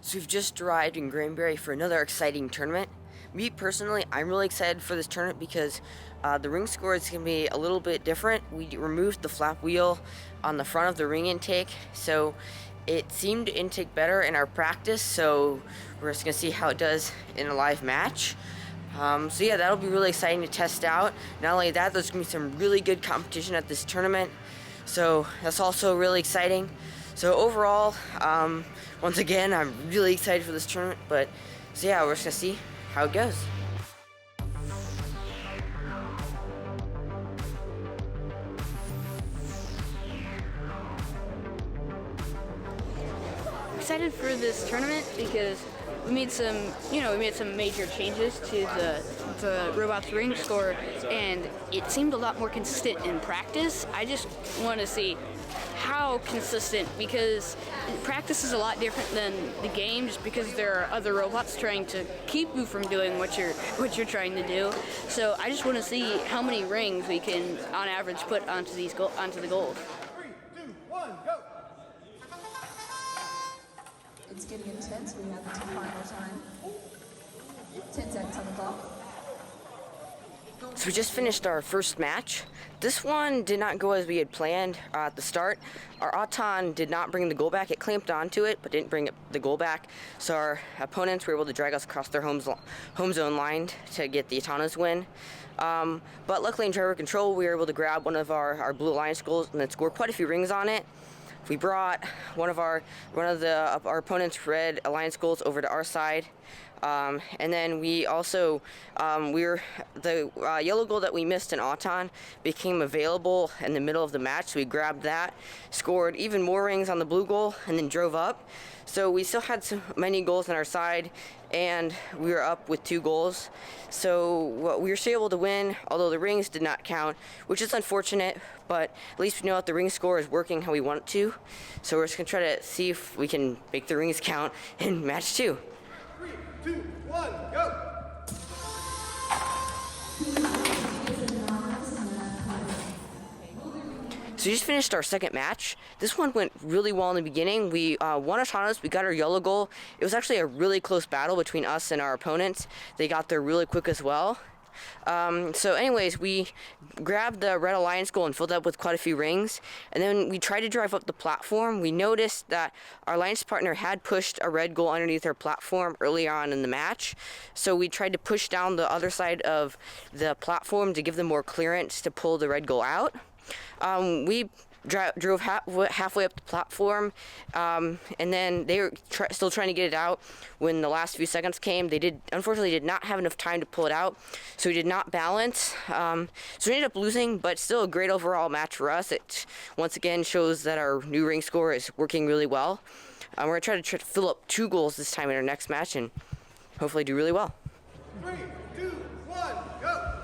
So we've just arrived in Granbury for another exciting tournament. Me personally, I'm really excited for this tournament because the ring score is going to be a little bit different. We removed the flap wheel on the front of the ring intake, so it seemed to intake better in our practice, so we're just going to see how it does in a live match. So yeah, that'll be really exciting to test out. Not only that, there's going to be some really good competition at this tournament, so that's also really exciting. So overall, once again, I'm really excited for this tournament, so yeah, we're just going to see how it goes. Excited for this tournament because we made some major changes to the robot's ring score, and it seemed a lot more consistent in practice. I just want to see how consistent, because practice is a lot different than the game, just because there are other robots trying to keep you from doing what you're trying to do. So I just want to see how many rings we can, on average, put onto the goals. 3, 2, 1, go! It's getting intense. We have the final time. 10 seconds on the clock. So we just finished our first match. This one did not go as we had planned at the start. Our Auton did not bring the goal back. It clamped onto it, but didn't bring the goal back. So our opponents were able to drag us across their home zone line to get the Autonomous win. But luckily in driver control, we were able to grab one of our Blue Alliance goals and then score quite a few rings on it. We brought one of our opponent's Red Alliance goals over to our side, and then we also the yellow goal that we missed in Auton became available in the middle of the match. So we grabbed that, scored even more rings on the blue goal, and then drove up. So we still had so many goals on our side, and we were up with 2 goals. So we were still able to win, although the rings did not count, which is unfortunate, but at least we know that the ring score is working how we want it to. So we're just going to try to see if we can make the rings count in match 2. 3, 2, 1, go! So we just finished our second match. This one went really well in the beginning. We won autonomous. We got our yellow goal. It was actually a really close battle between us and our opponents. They got there really quick as well. So anyways, we grabbed the Red Alliance goal and filled up with quite a few rings, and then we tried to drive up the platform. We noticed that our alliance partner had pushed a red goal underneath our platform early on in the match, so we tried to push down the other side of the platform to give them more clearance to pull the red goal out. We drove halfway up the platform, and then they were still trying to get it out when the last few seconds came. They unfortunately did not have enough time to pull it out, so we did not balance. So we ended up losing, but still a great overall match for us. It once again shows that our new ring score is working really well. We're going to try to fill up 2 goals this time in our next match and hopefully do really well. 3, 2, 1, go!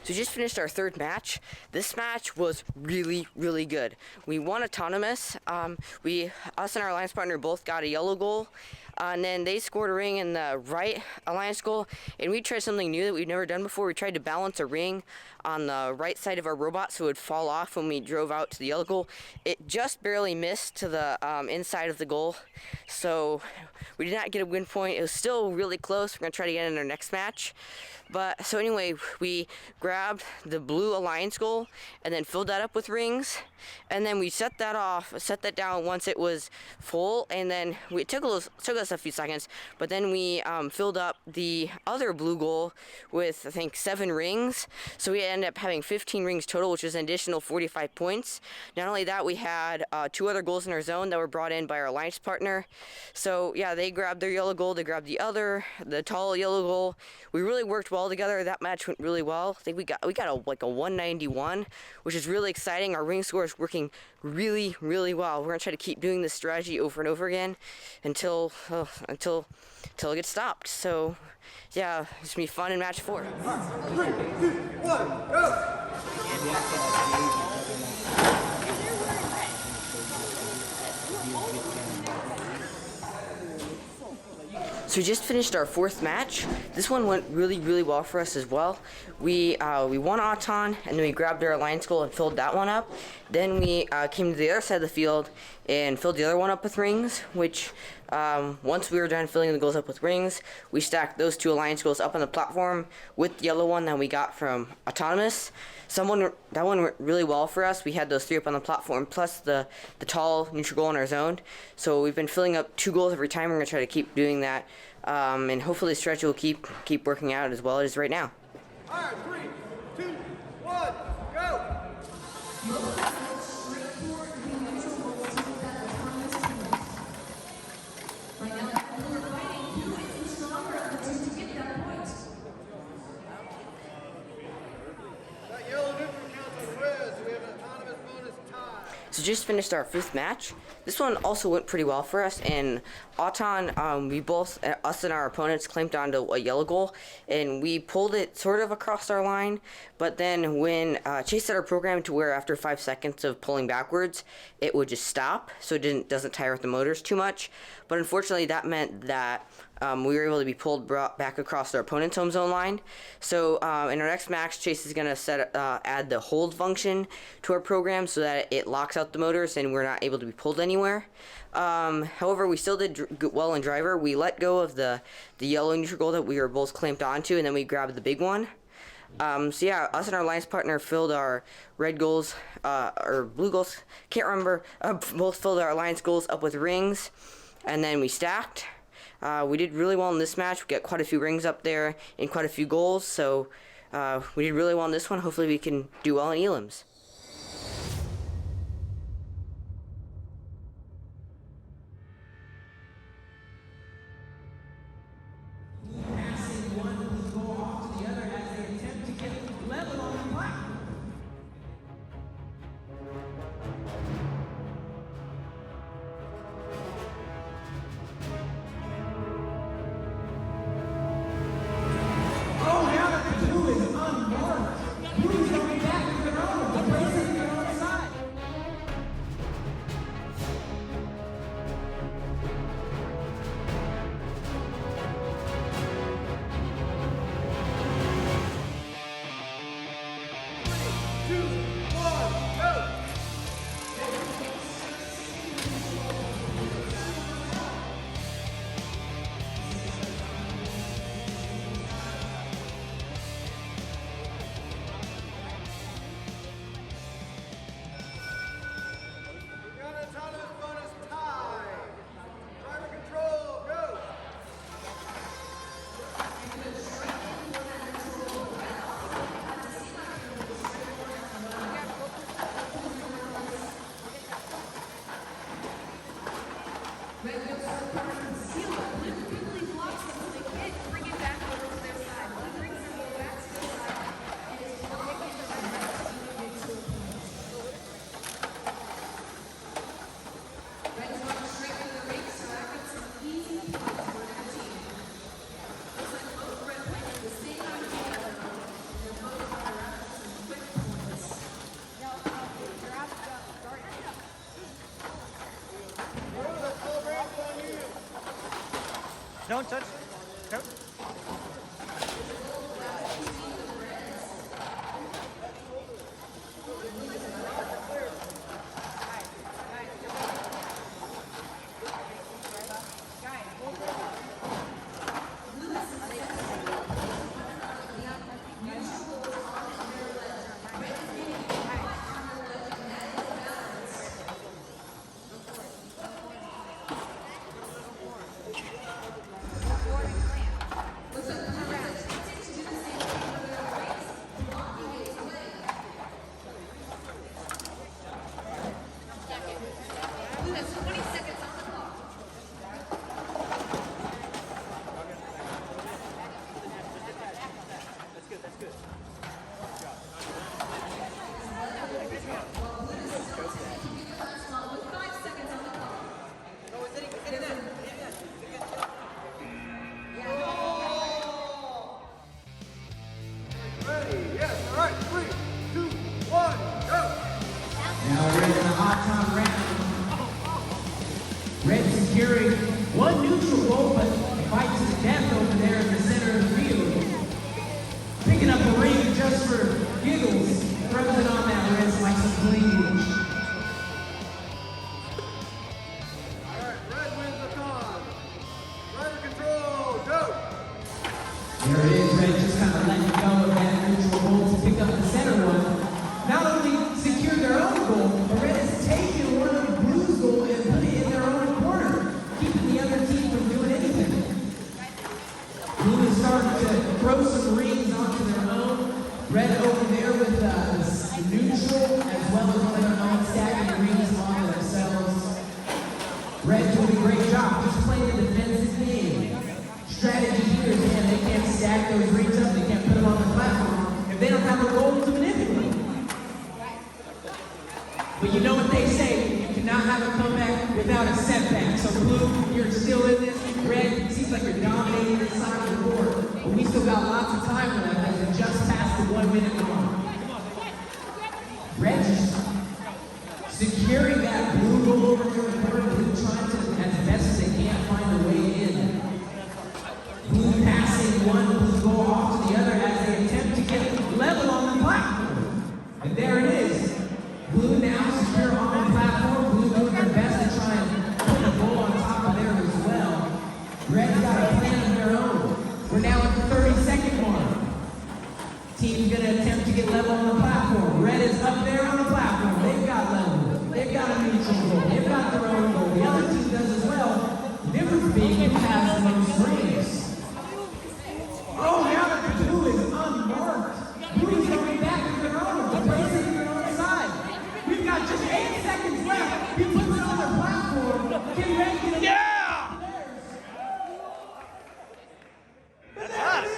So we just finished our third match. This match was really, really good. We won autonomous. Us and our alliance partner both got a yellow goal, and then they scored a ring in the right alliance goal, and we tried something new that we've never done before. We tried to balance a ring on the right side of our robot so it would fall off when we drove out to the yellow goal. It just barely missed to the inside of the goal, so we did not get a win point. It was still really close. We're going to try to get in our next match. So anyway, we grabbed the Blue Alliance goal and then filled that up with rings, and then we set that down once it was full, and then it took us a few seconds, but then we filled up the other blue goal with, I think, 7 rings, so we ended up having 15 rings total, which is an additional 45 points. Not only that, we had 2 other goals in our zone that were brought in by our alliance partner. So yeah, they grabbed their yellow goal, they grabbed the tall yellow goal. We really worked well together. That match went really well. I think we got a 191, which is really exciting. Our ring score is working really, really well. We're gonna try to keep doing this strategy over and over again until it gets stopped. So yeah, it's gonna be fun in match 4. 3, 2, 1, go! So we just finished our 4th match. This one went really, really well for us as well. We won Auton, and then we grabbed our alliance goal and filled that one up. Then we came to the other side of the field and filled the other one up with rings, which once we were done filling the goals up with rings, we stacked those 2 alliance goals up on the platform with the yellow one that we got from Autonomous. That one went really well for us. We had those 3 up on the platform, plus the tall neutral goal in our zone. So we've been filling up 2 goals every time. We're going to try to keep doing that. And hopefully the stretch will keep working out as well as it is right now. All right, 3, 2, 1, go! That yellow neutral counts as red, so we have an autonomous bonus tie. So just finished our 5th match. This one also went pretty well for us. And Auton, we both, us and our opponents, clamped onto a yellow goal, and we pulled it sort of across our line. But then when Chase set our program to where after 5 seconds of pulling backwards, it would just stop, so it doesn't tire out the motors too much. But unfortunately, that meant that we were able to be brought back across our opponent's home zone line. So in our next match, Chase is going to add the hold function to our program so that it locks out the motors and we're not able to be pulled anywhere. However, we still did well in driver. We let go of the yellow neutral goal that we were both clamped onto, and then we grabbed the big one. So yeah, us and our alliance partner filled our red goals, or blue goals, can't remember, both filled our alliance goals up with rings, and then we stacked. We did really well in this match. We got quite a few rings up there and quite a few goals, so we did really well in this one. Hopefully we can do well in elims. Don't touch. Go. Now we're in the hot top round. Red securing one neutral goal, but fights giggles, throws it on that wrist like some bleeding. Alright, red wins the con. Rider control, go! There it is, Red just kind of letting go of that neutral goal to pick up the center one. Not only secured their own goal, but Red has taken one of the Blues' goal and put it in their own corner, keeping the other team from doing anything. Blue is starting to throw some rings onto their own. Red over there with the neutral, as well as one of their own stacking rings onto themselves. Red doing a great job, just playing the defensive game. Strategy here is, man, they can't stack those rings up, they can't put them on the platform if they don't have a goal to manipulate. But you know what they say, you cannot have a comeback without a setback. So Blue, you're still in this. Red, seems like you're dominating this side of the board, but we still got lots of time left as we just passed the 1 minute mark. Red just securing that Blue goal over here in the corner. Blue trying to, as best as they can, find a way in. Blue passing one Blue goal off to the other as they attempt to get level on the platform. And there it is. Blue now secure on the platform. Blue doing their best to try and put a goal on top of there as well. Red's got a plan of their own. We're now at the 30-second mark. Team's gonna attempt to get level on the platform. Red is up there on the platform. They've got level. They've got a neutral goal. They've got their own goal. The other team does as well. The difference being who has the most rings. Oh, now that the Blue is unmarked. Blue is going back to their own. The place is their own side. We've got just 8 seconds left. He puts it on their platform. Can Red get it? Yeah! There it is!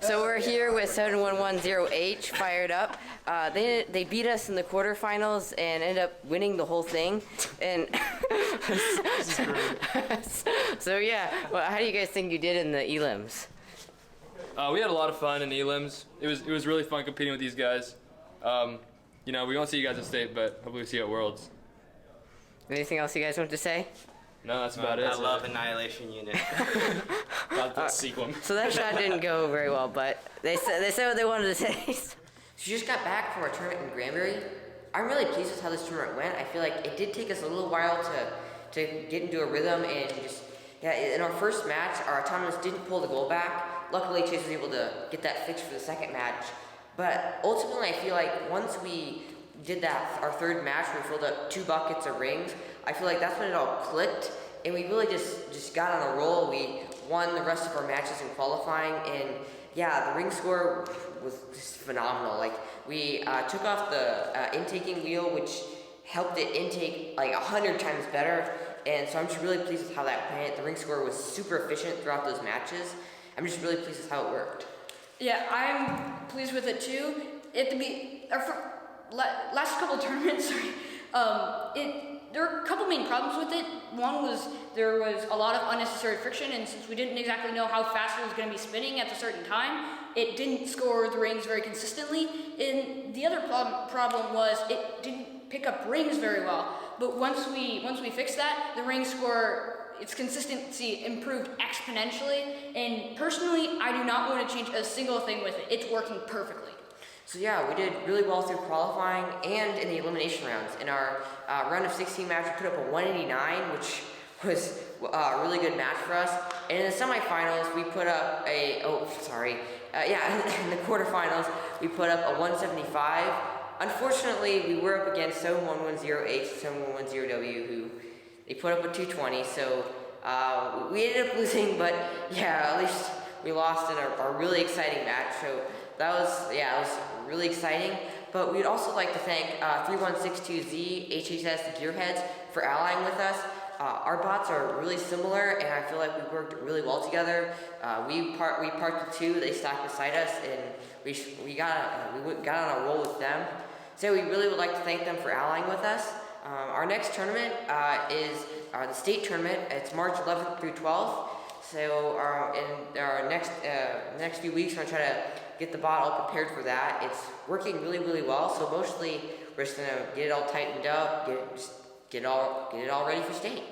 So we're here with 7110H, fired up. They beat us in the quarterfinals and ended up winning the whole thing. And so yeah, well, how do you guys think you did in the elims? We had a lot of fun in elims. It was really fun competing with these guys. You know, we won't see you guys at state, but hopefully we see you at Worlds. Anything else you guys want to say? No, that's about it. I love Annihilation unit. About the sequel. So that shot didn't go very well, but they said what they wanted to say. So we just got back from our tournament in Granbury. I'm really pleased with how this tournament went. I feel like it did take us a little while to get into a rhythm and just, yeah, in our first match, our autonomous didn't pull the goal back. Luckily, Chase was able to get that fixed for the second match. But ultimately, I feel like once we did that, our third match, where we filled up 2 buckets of rings, I feel like that's when it all clicked, and we really just got on a roll. We won the rest of our matches in qualifying, and yeah, the ring score was just phenomenal. Like, we took off the intaking wheel, which helped it intake like 100 times better, and so I'm just really pleased with how that went. The ring score was super efficient throughout those matches. I'm just really pleased with how it worked. Yeah, I'm pleased with it too. Last couple of tournaments, there were a couple main problems with it. One was there was a lot of unnecessary friction, and since we didn't exactly know how fast it was going to be spinning at a certain time, it didn't score the rings very consistently. And the other problem was it didn't pick up rings very well. But once we fixed that, the ring score, its consistency improved exponentially. And personally, I do not want to change a single thing with it. It's working perfectly. So yeah, we did really well through qualifying and in the elimination rounds. In our round of 16 match, we put up a 189, which was a really good match for us. And in the semifinals, we put up in the quarterfinals, we put up a 175. Unfortunately, we were up against 7110H, 7110W, who they put up a 220. So we ended up losing, but yeah, at least we lost in a really exciting match. So that was, it was really exciting. But we'd also like to thank 3162Z, HHS Gearheads for allying with us. Our bots are really similar, and I feel like we worked really well together. We parked the 2, they stacked beside us, and we got on a roll with them. So we really would like to thank them for allying with us. Our next tournament is the state tournament. It's March 11th through 12th. So in our next few weeks, we're gonna try to get the bot all prepared for that. It's working really, really well. So mostly, we're just gonna get it all tightened up, get it all ready for state.